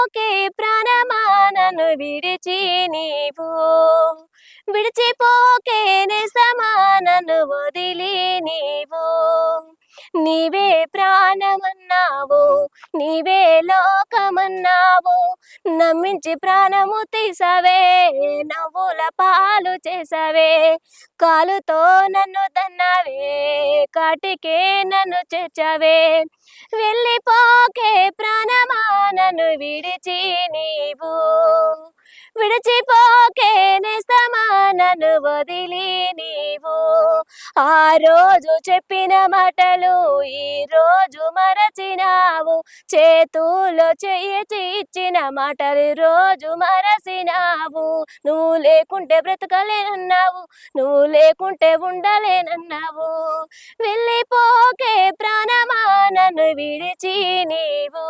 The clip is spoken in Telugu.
విడిచిపోకే ప్రాణమా నన్ను విడిచి నీవు విడిచిపోకే నేస్తమా నన్ను వదిలి నీవు నీవే ప్రాణమన్నావు నీవే లోకమన్నావు నమ్మించి ప్రాణము తీసావే నవ్వుల పాలు చేసావే కాలుతో నన్ను తన్నావే కాటికే నన్ను చేర్చావే వెళ్ళిపోకే ప్రాణమా నన్ను విడిచి నీవు విడిచిపోకే నేస్తమా నన్ను వదిలి నీవు ఆ రోజు చెప్పిన మాటలు ఈ రోజు మరచినావు చేతుల్లో చేయి ఇచ్చిన మాటలు ఈ రోజు మరచినావు నువ్వు లేకుంటే బ్రతకలేనన్నావు నువ్వు లేకుంటే ఉండలేనన్నావు వెళ్ళిపోకే ప్రాణమా నన్ను విడిచి నీవు